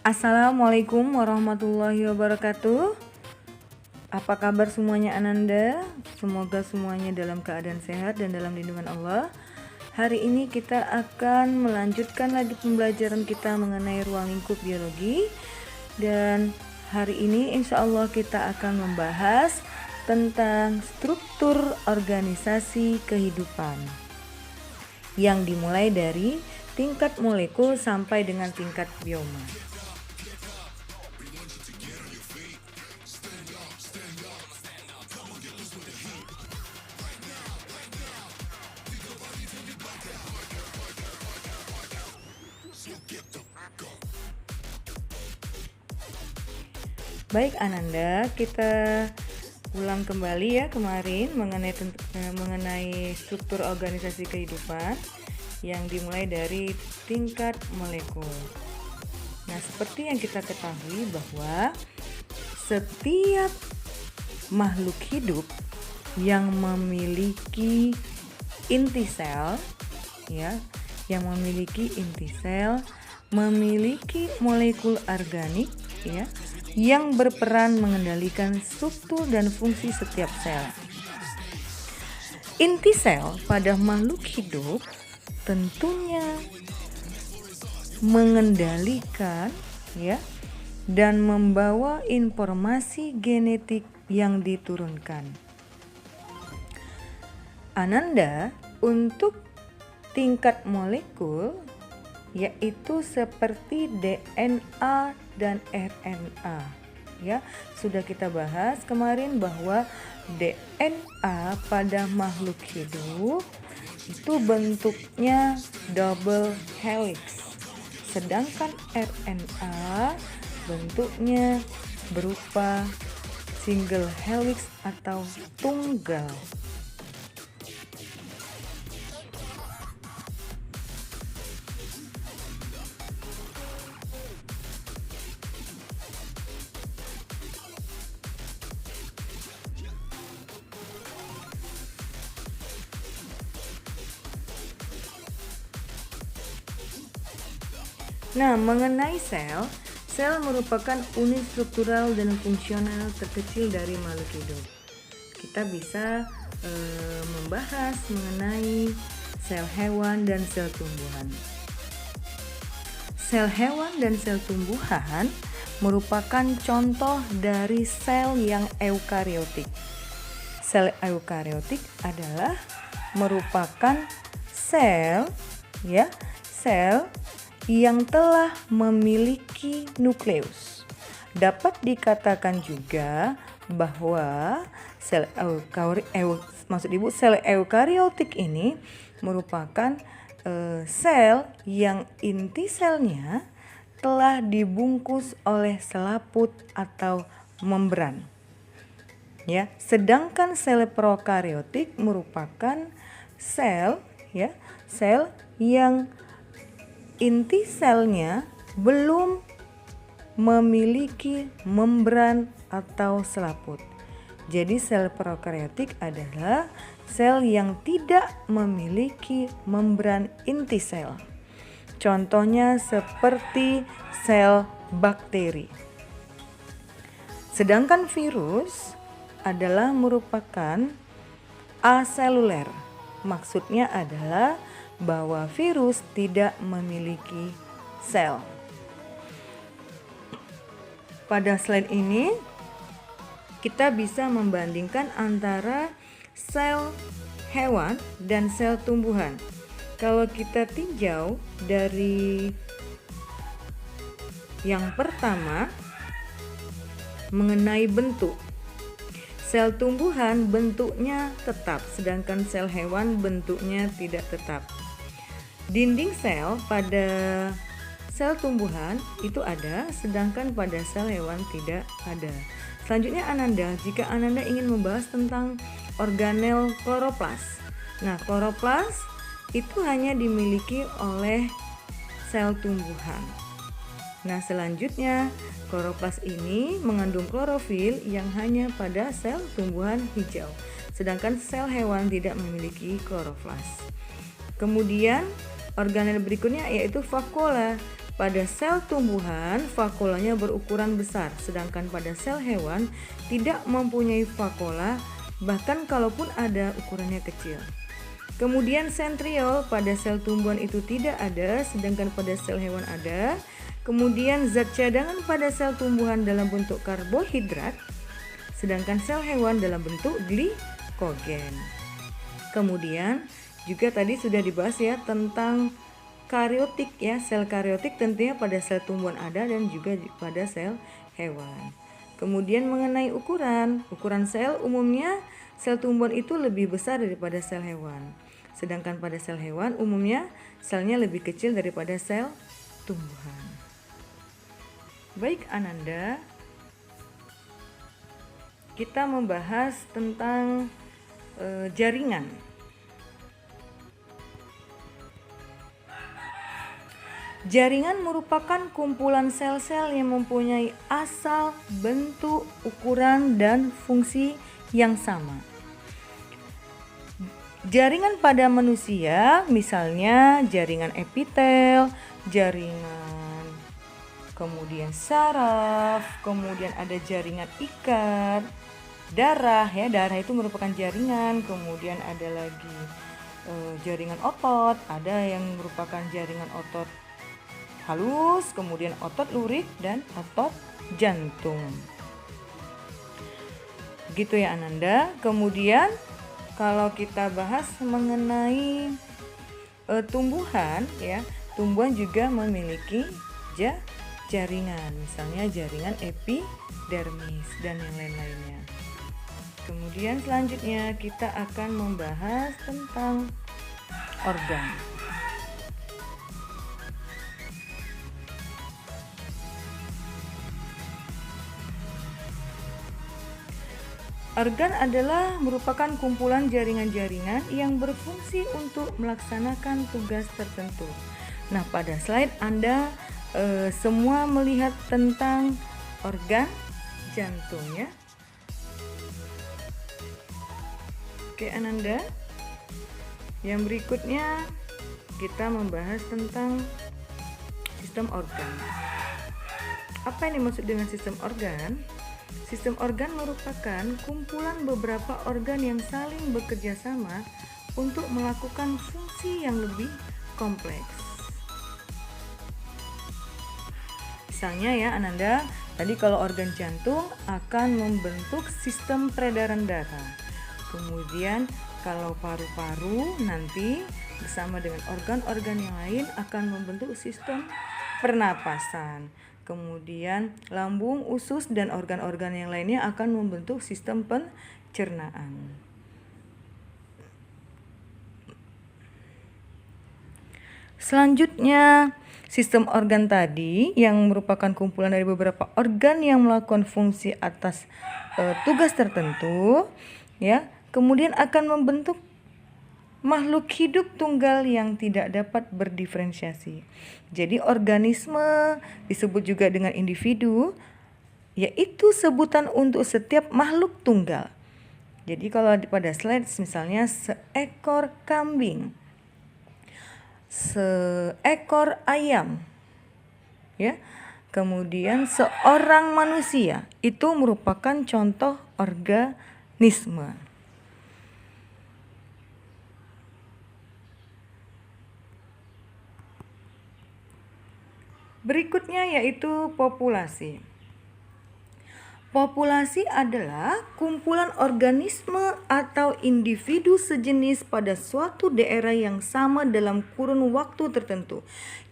Assalamualaikum warahmatullahi wabarakatuh. Apa kabar semuanya Ananda? Semoga semuanya dalam keadaan sehat dan dalam lindungan Allah. Hari ini kita akan melanjutkan lagi pembelajaran kita mengenai ruang lingkup biologi. Dan hari ini insya Allah kita akan membahas tentang struktur organisasi kehidupan yang dimulai dari tingkat molekul sampai dengan tingkat bioma. Baik Ananda, kita ulang kembali ya kemarin mengenai struktur organisasi kehidupan yang dimulai dari tingkat molekul. Nah, seperti yang kita ketahui bahwa setiap makhluk hidup yang memiliki inti sel memiliki molekul organik yang berperan mengendalikan struktur dan fungsi setiap sel. Inti sel pada makhluk hidup tentunya mengendalikan dan membawa informasi genetik yang diturunkan. Ananda, untuk tingkat molekul yaitu seperti DNA dan RNA. Sudah kita bahas kemarin bahwa DNA pada makhluk hidup itu bentuknya double helix, sedangkan RNA bentuknya berupa single helix atau tunggal. Nah, mengenai sel merupakan unit struktural dan fungsional terkecil dari makhluk hidup. Kita bisa membahas mengenai sel hewan dan sel tumbuhan. Sel hewan dan sel tumbuhan merupakan contoh dari sel yang eukariotik. Sel eukariotik adalah merupakan sel yang telah memiliki nukleus. Dapat dikatakan juga bahwa sel eukariotik ini merupakan sel yang inti selnya telah dibungkus oleh selaput atau membran. Sedangkan sel prokariotik merupakan sel yang inti selnya belum memiliki membran atau selaput. Jadi sel prokariotik adalah sel yang tidak memiliki membran inti sel. Contohnya seperti sel bakteri. Sedangkan virus adalah merupakan aseluler. Maksudnya adalah bahwa virus tidak memiliki sel. Pada slide ini kita bisa membandingkan antara sel hewan dan sel tumbuhan. Kalau kita tinjau dari yang pertama mengenai bentuk, sel tumbuhan bentuknya tetap, sedangkan sel hewan bentuknya tidak tetap. Dinding sel pada sel tumbuhan itu ada, sedangkan pada sel hewan tidak ada. Selanjutnya Ananda, jika Ananda ingin membahas tentang organel kloroplas. Nah, kloroplas itu hanya dimiliki oleh sel tumbuhan. Nah, selanjutnya kloroplas ini mengandung klorofil yang hanya pada sel tumbuhan hijau, sedangkan sel hewan tidak memiliki kloroplas. Kemudian organel berikutnya yaitu vakuola. Pada sel tumbuhan, vakulanya berukuran besar, sedangkan pada sel hewan tidak mempunyai vakola, bahkan kalaupun ada ukurannya kecil. Kemudian sentriol pada sel tumbuhan itu tidak ada, sedangkan pada sel hewan ada. Kemudian zat cadangan pada sel tumbuhan dalam bentuk karbohidrat, sedangkan sel hewan dalam bentuk glikogen. Kemudian juga tadi sudah dibahas ya tentang kariotik ya, sel kariotik tentunya pada sel tumbuhan ada dan juga pada sel hewan. Kemudian mengenai ukuran sel umumnya sel tumbuhan itu lebih besar daripada sel hewan. Sedangkan pada sel hewan umumnya selnya lebih kecil daripada sel tumbuhan. Baik Ananda, kita membahas tentang jaringan. Jaringan merupakan kumpulan sel-sel yang mempunyai asal, bentuk, ukuran, dan fungsi yang sama. Jaringan pada manusia, misalnya jaringan epitel, jaringan kemudian saraf, kemudian ada jaringan ikat, darah ya, darah itu merupakan jaringan, kemudian ada lagi jaringan otot, ada yang merupakan jaringan otot halus, kemudian otot lurik dan otot jantung. Gitu ya Ananda. Kemudian kalau kita bahas mengenai tumbuhan ya, tumbuhan juga memiliki jaringan, misalnya jaringan epidermis dan yang lain-lainnya. Kemudian selanjutnya kita akan membahas tentang organ. Organ adalah merupakan kumpulan jaringan-jaringan yang berfungsi untuk melaksanakan tugas tertentu. Nah, pada slide Anda semua melihat tentang organ jantung ya. Oke Ananda, yang berikutnya kita membahas tentang sistem organ. Apa yang dimaksud dengan sistem organ? Sistem organ merupakan kumpulan beberapa organ yang saling bekerja sama untuk melakukan fungsi yang lebih kompleks. Misalnya ya Ananda, tadi kalau organ jantung akan membentuk sistem peredaran darah. Kemudian kalau paru-paru nanti bersama dengan organ-organ yang lain akan membentuk sistem pernapasan. Kemudian lambung, usus, dan organ-organ yang lainnya akan membentuk sistem pencernaan. Selanjutnya, sistem organ tadi yang merupakan kumpulan dari beberapa organ yang melakukan fungsi atas tugas tertentu, ya, kemudian akan membentuk makhluk hidup tunggal yang tidak dapat berdiferensiasi. Jadi organisme disebut juga dengan individu, yaitu sebutan untuk setiap makhluk tunggal. Jadi kalau pada slide misalnya seekor kambing, seekor ayam, ya, kemudian seorang manusia, itu merupakan contoh organisme. Berikutnya yaitu populasi. Populasi adalah kumpulan organisme atau individu sejenis pada suatu daerah yang sama dalam kurun waktu tertentu.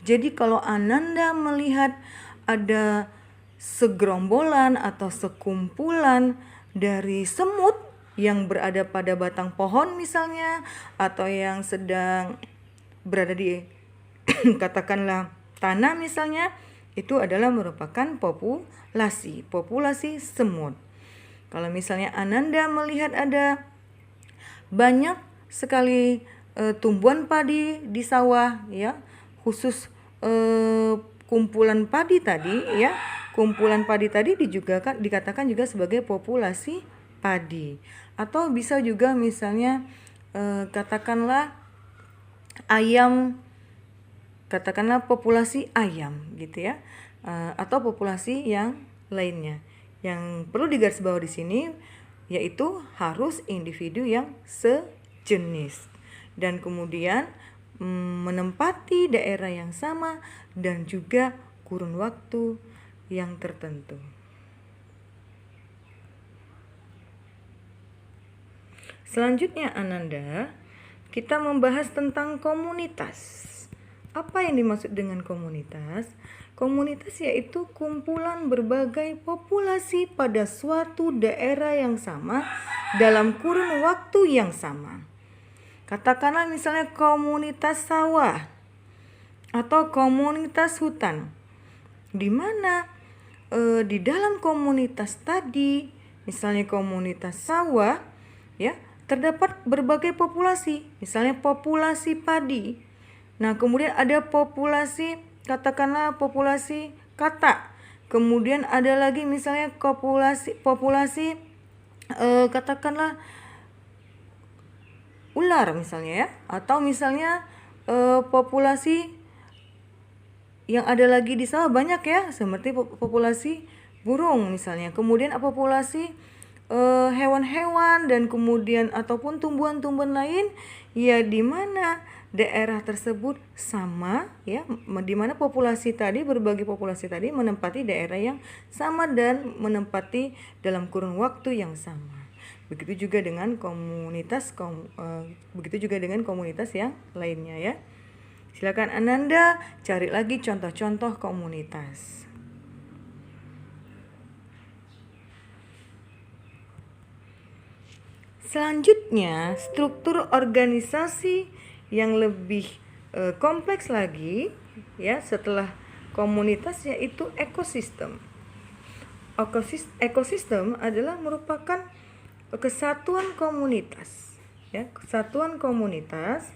Jadi kalau Ananda melihat ada segerombolan atau sekumpulan dari semut yang berada pada batang pohon misalnya, atau yang sedang berada di katakanlah tanah misalnya, itu adalah merupakan populasi semut. Kalau misalnya Ananda melihat ada banyak sekali tumbuhan padi di sawah ya, khusus kumpulan padi tadi ya, kumpulan padi tadi juga dikatakan juga sebagai populasi padi. Atau bisa juga misalnya katakanlah ayam katakanlah populasi ayam gitu ya, atau populasi yang lainnya. Yang perlu digarisbawahi di sini yaitu harus individu yang sejenis dan kemudian menempati daerah yang sama dan juga kurun waktu yang tertentu. Selanjutnya Ananda, kita membahas tentang komunitas. Apa yang dimaksud dengan komunitas? Komunitas yaitu kumpulan berbagai populasi pada suatu daerah yang sama dalam kurun waktu yang sama. Katakanlah misalnya komunitas sawah atau komunitas hutan, di mana di dalam komunitas tadi, misalnya komunitas sawah, ya, terdapat berbagai populasi, misalnya populasi padi. Nah, kemudian ada populasi, katakanlah populasi katak. Kemudian ada lagi misalnya populasi katakanlah ular misalnya ya, atau misalnya populasi yang ada lagi di sawah banyak ya, seperti populasi burung misalnya. Kemudian populasi hewan-hewan dan kemudian ataupun tumbuhan-tumbuhan lain ya, di mana daerah tersebut sama ya, di mana berbagai populasi tadi menempati daerah yang sama dan menempati dalam kurun waktu yang sama. Begitu juga dengan komunitas yang lainnya ya. Silakan Ananda cari lagi contoh-contoh komunitas. Selanjutnya, struktur organisasi yang lebih kompleks lagi ya setelah komunitas, yaitu ekosistem. Ekosistem adalah merupakan kesatuan komunitas ya, kesatuan komunitas.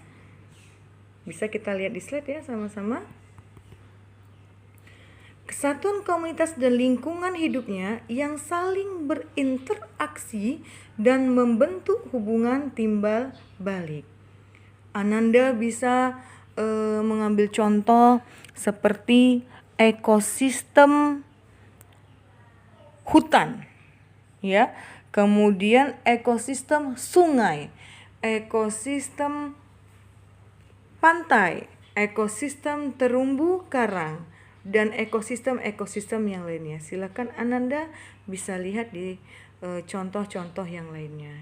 Bisa kita lihat di slide ya sama-sama. Kesatuan komunitas dan lingkungan hidupnya yang saling berinteraksi dan membentuk hubungan timbal balik. Ananda bisa mengambil contoh seperti ekosistem hutan, ya, kemudian ekosistem sungai, ekosistem pantai, ekosistem terumbu karang, dan ekosistem yang lainnya. Silakan Ananda bisa lihat di contoh-contoh yang lainnya.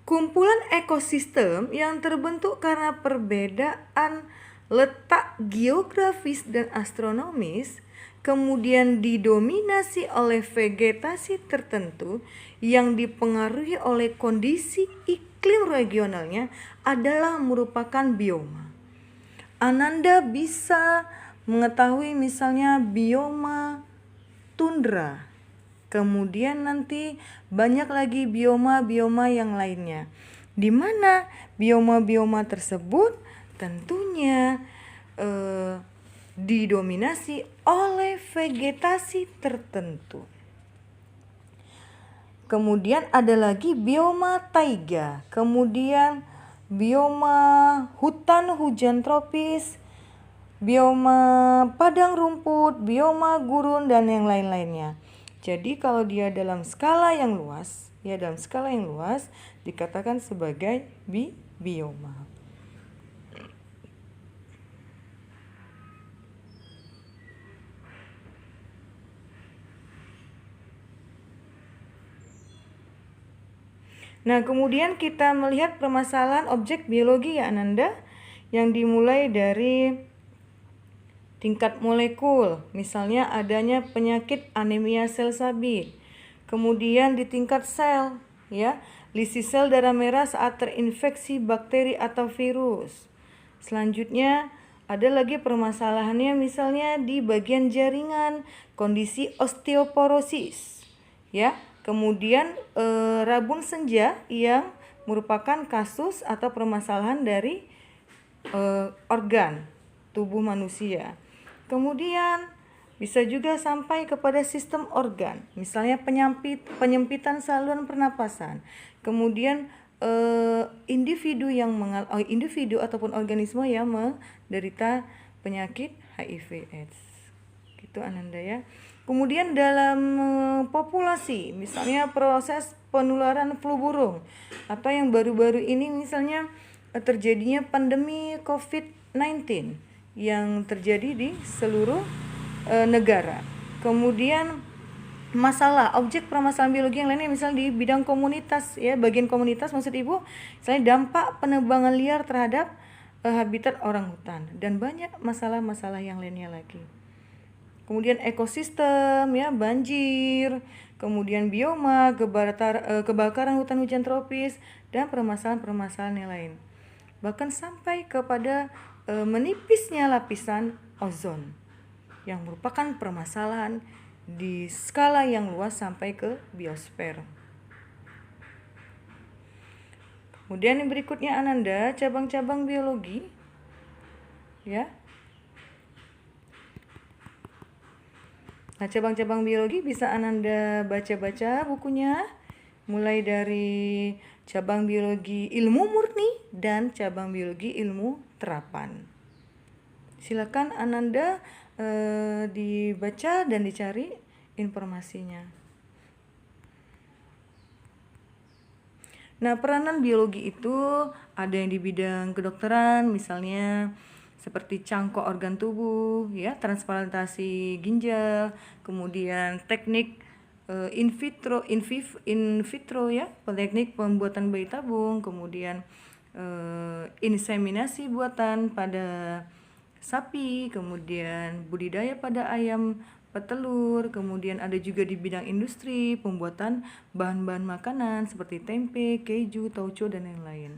Kumpulan ekosistem yang terbentuk karena perbedaan letak geografis dan astronomis, kemudian didominasi oleh vegetasi tertentu yang dipengaruhi oleh kondisi iklim regionalnya, adalah merupakan bioma. Ananda bisa mengetahui misalnya bioma tundra. Kemudian nanti banyak lagi bioma-bioma yang lainnya, di mana bioma-bioma tersebut tentunya didominasi oleh vegetasi tertentu. Kemudian ada lagi bioma taiga, kemudian bioma hutan hujan tropis, bioma padang rumput, bioma gurun, dan yang lain-lainnya. Jadi kalau dia dalam skala yang luas, dikatakan sebagai bioma. Nah, kemudian kita melihat permasalahan objek biologi ya Ananda, yang dimulai dari tingkat molekul, misalnya adanya penyakit anemia sel sabit. Kemudian di tingkat sel, ya, lisi sel darah merah saat terinfeksi bakteri atau virus. Selanjutnya ada lagi permasalahannya misalnya di bagian jaringan, kondisi osteoporosis, ya. Kemudian rabun senja yang merupakan kasus atau permasalahan dari organ tubuh manusia. Kemudian bisa juga sampai kepada sistem organ, misalnya penyempitan saluran pernapasan, kemudian individu ataupun organisme yang menderita penyakit HIV/AIDS. Gitu Ananda ya. Kemudian dalam populasi, misalnya proses penularan flu burung atau yang baru-baru ini misalnya terjadinya pandemi COVID-19 yang terjadi di seluruh negara. Kemudian objek permasalahan biologi yang lainnya misalnya di bidang komunitas ya, bagian komunitas maksud Ibu, misalnya dampak penebangan liar terhadap habitat orang hutan dan banyak masalah-masalah yang lainnya lagi. Kemudian ekosistem ya, banjir, kemudian bioma, kebakaran hutan hujan tropis dan permasalahan-permasalahan yang lain. Bahkan sampai kepada menipisnya lapisan ozon yang merupakan permasalahan di skala yang luas sampai ke biosfer. Kemudian yang berikutnya Ananda, cabang-cabang biologi ya. Nah, cabang-cabang biologi bisa Ananda baca-baca bukunya, mulai dari cabang biologi ilmu murni dan cabang biologi ilmu terapan. Silakan Ananda dibaca dan dicari informasinya. Nah, peranan biologi itu ada yang di bidang kedokteran, misalnya seperti cangkok organ tubuh, ya, transplantasi ginjal, kemudian teknik in vitro ya, teknik pembuatan bayi tabung, kemudian inseminasi buatan pada sapi, kemudian budidaya pada ayam petelur, kemudian ada juga di bidang industri pembuatan bahan-bahan makanan seperti tempe, keju, tauco dan lain-lain.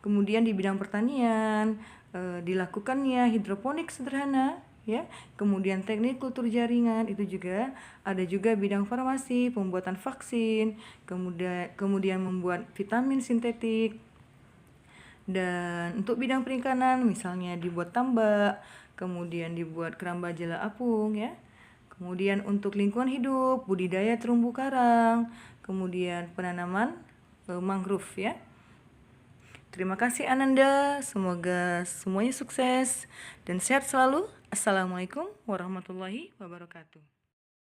Kemudian di bidang pertanian dilakukannya hidroponik sederhana ya, kemudian teknik kultur jaringan itu juga ada, juga bidang farmasi pembuatan vaksin, kemudian membuat vitamin sintetik, dan untuk bidang perikanan misalnya dibuat tambak, kemudian dibuat keramba jala apung ya. Kemudian untuk lingkungan hidup budidaya terumbu karang, kemudian penanaman mangrove ya. Terima kasih Ananda, semoga semuanya sukses dan sehat selalu. Assalamualaikum warahmatullahi wabarakatuh.